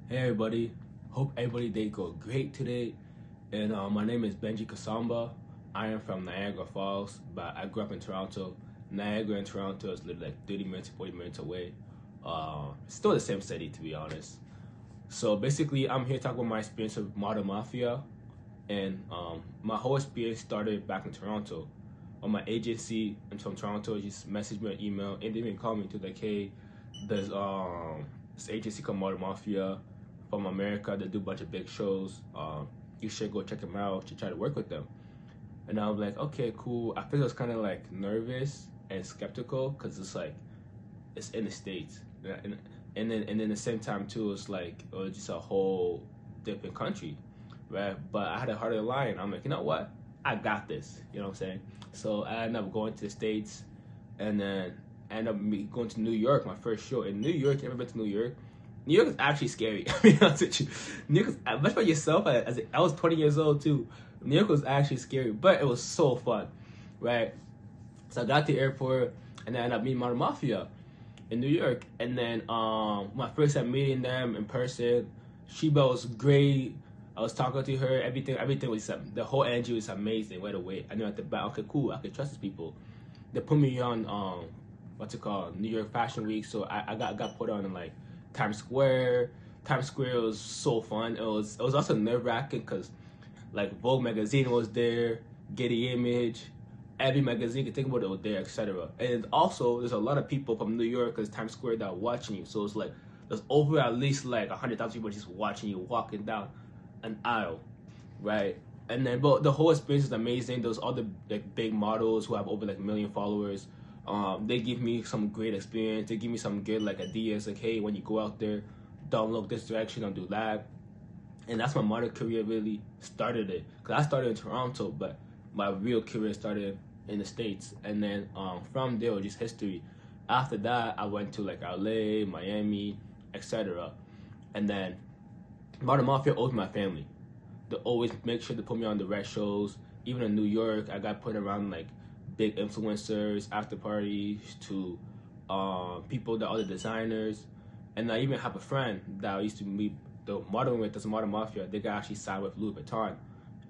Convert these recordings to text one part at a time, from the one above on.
Hey everybody, hope everybody day go great today. And my name is Benji Kasamba. I am from Niagara Falls, but I grew up in Toronto. Niagara and Toronto is literally like 30 minutes, 40 minutes away. Still the same city to be honest. So basically, I'm here to talk about my experience with Model Mafia, and my whole experience started back in Toronto. On my agency and from Toronto just messaged me an email and they even called me to like, hey, there's this agency called Model Mafia from America. They do a bunch of big shows. You should go check them out to try to work with them. And I was like, okay, cool. I think I was kind of like nervous and skeptical because it's like it's in the States, and then at the same time too, it's like it was just a whole different country, right? But I had a harder line. I'm like, you know what? I got this. You know what I'm saying? So I ended up going to the States, and then I ended up going to New York, my first show in New York. You ever been to New York? New York is actually scary. I mean, honest with you, New York is much by yourself. I was 20 years old too. New York was actually scary, but it was so fun, right? So I got to the airport, and then I ended up meeting Model Mafia in New York. And then my first time meeting them in person, Sheba was great. I was talking to her. Everything was the whole energy was amazing right away. I knew at the back, okay, cool. I could trust these people. They put me on what's it called, New York Fashion Week. So I got put on in like Times Square. Times Square was so fun. It was also nerve wracking because like Vogue magazine was there, Getty Image, every magazine you can think about it was there, etc. And also there's a lot of people from New York because Times Square that are watching you. So it's like there's over at least like 100,000 people just watching you walking down an aisle, right? And then but the whole experience is amazing. There's all the like big models who have over like 1 million followers. They give me some great experience. They give me some good like ideas like, hey, when you go out there, don't look this direction, don't do that. And that's my model career really started it. Cause I started in Toronto, but my real career started in the States. And then from there was just history. After that, I went to like LA, Miami, etc. And then Modern Mafia owes my family. They always make sure to put me on the right shows. Even in New York, I got put around like big influencers, after parties, to people that are the designers. And I even have a friend that I used to meet the modern with, that's a Modern Mafia. They got actually signed with Louis Vuitton,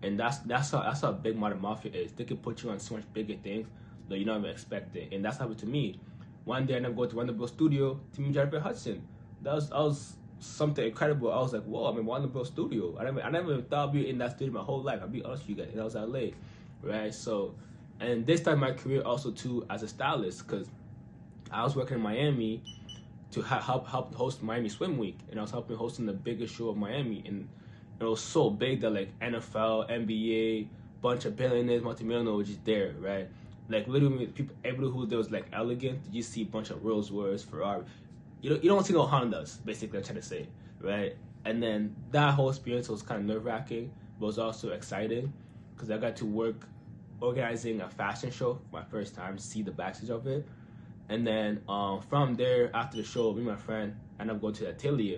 and that's how big Modern Mafia is. They can put you on so much bigger things that you don't even expect it. And that's happened to me. One day I ended up going to Runway Studio to meet Jennifer Hudson. That was something incredible. I was like, whoa, I'm in Runway Studio. I never even thought I'd be in that studio my whole life. I'll be honest with you guys. And I was LA, right? So, and this time my career also too as a stylist, because I was working in Miami to help host Miami Swim Week, and I was helping hosting the biggest show of Miami, and it was so big that like NFL, NBA, bunch of billionaires, multimillionaires were just there, right? Like literally, people, everybody who there was like elegant, you see a bunch of Rolls Royce, Ferrari. You don't see no Hondas, basically. I'm trying to say, right? And then that whole experience was kind of nerve wracking, but was also exciting because I got to work organizing a fashion show for my first time, see the backstage of it. And then from there, after the show, me and my friend ended up going to the atelier.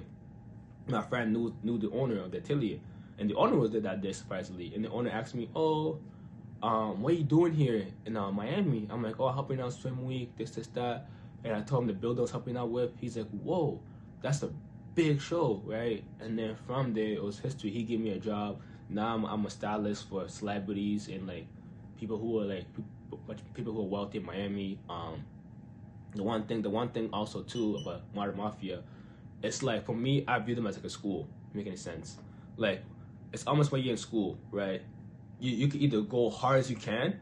My friend knew the owner of the atelier, and the owner was there that day surprisingly. And the owner asked me, "Oh, what are you doing here in Miami?" I'm like, "Oh, helping out swim week, this, that." And I told him the building I was helping out with. He's like, "Whoa, that's a big show, right?" And then from there, it was history. He gave me a job. Now I'm a stylist for celebrities and like people who are like people who are wealthy in Miami. The one thing also too about Modern Mafia, it's like for me, I view them as like a school. Make any sense? Like it's almost when you're in school, right? You can either go hard as you can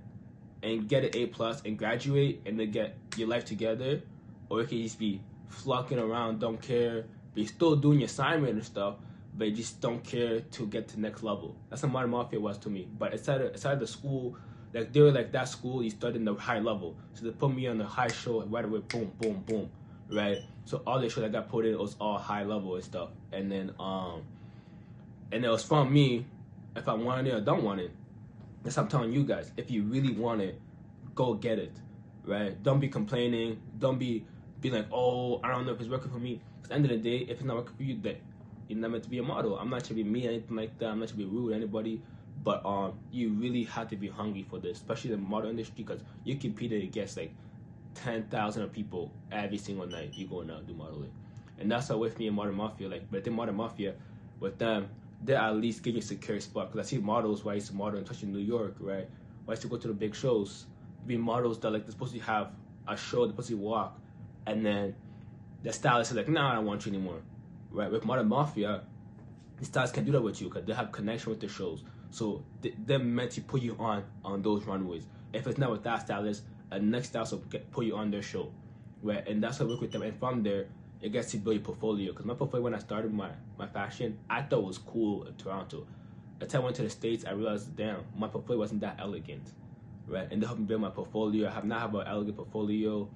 and get an A+ and graduate and then get your life together, or it can just be flunking around, don't care, but you're still doing your assignment and stuff, but you just don't care to get to the next level. That's what Modern Mafia was to me. But aside the school, like they were like that school, you started in the high level. So they put me on the high show right away, boom, boom, boom, right? So all the shows I got put in, it was all high level and stuff. And then and it was from me if I wanted it or don't want it. That's what I'm telling you guys. If you really want it, go get it, right? Don't be complaining. Don't be like, oh, I don't know if it's working for me. 'Cause at the end of the day, if it's not working for you, then you're not meant to be a model. I'm not trying to be mean or anything like that. I'm not trying to be rude to anybody. But you really have to be hungry for this, especially the model industry, because you compete against like 10,000 people every single night you going out do modeling. And that's how with me and Model Mafia, like, but the Model Mafia, with them, they at least give you a secure spot. Because I see models where I used to model, especially in New York, right? Where I used to go to the big shows, be models that like they're supposed to have a show, they're supposed to walk, and then the stylist is like, nah, I don't want you anymore, right? With Model Mafia, the stylists can do that with you because they have connection with the shows. So they're meant to put you on those runways. If it's not with that stylist, a next stylist will put you on their show, right? And that's how I work with them. And from there, it gets to build your portfolio. Because my portfolio, when I started my fashion, I thought it was cool in Toronto. Until I went to the States, I realized, damn, my portfolio wasn't that elegant, right? And they helped me build my portfolio. I have not have an elegant portfolio.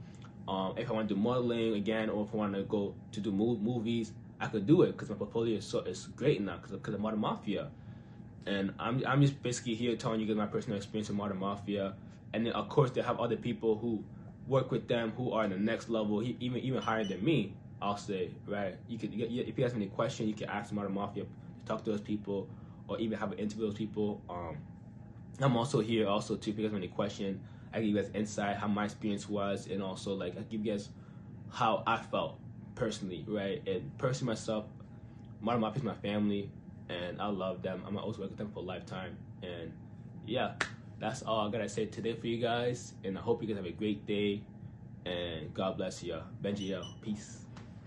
If I want to do modeling again, or if I want to go to do movies, I could do it because my portfolio is great now because of Model Mafia. And I'm just basically here telling you guys my personal experience with Model Mafia. And then of course they have other people who work with them who are in the next level, even higher than me. I'll say, right? If you have any questions, you can ask Model Mafia, talk to those people, or even have an interview with those people. I'm also here also too if you guys have any questions. I give you guys insight how my experience was, and also like I give you guys how I felt personally, right? And personally myself, Model Mafia is my family, and I love them. I'm also work with them for a lifetime. And yeah, that's all I gotta say today for you guys. And I hope you guys have a great day. And God bless you. Benji, peace.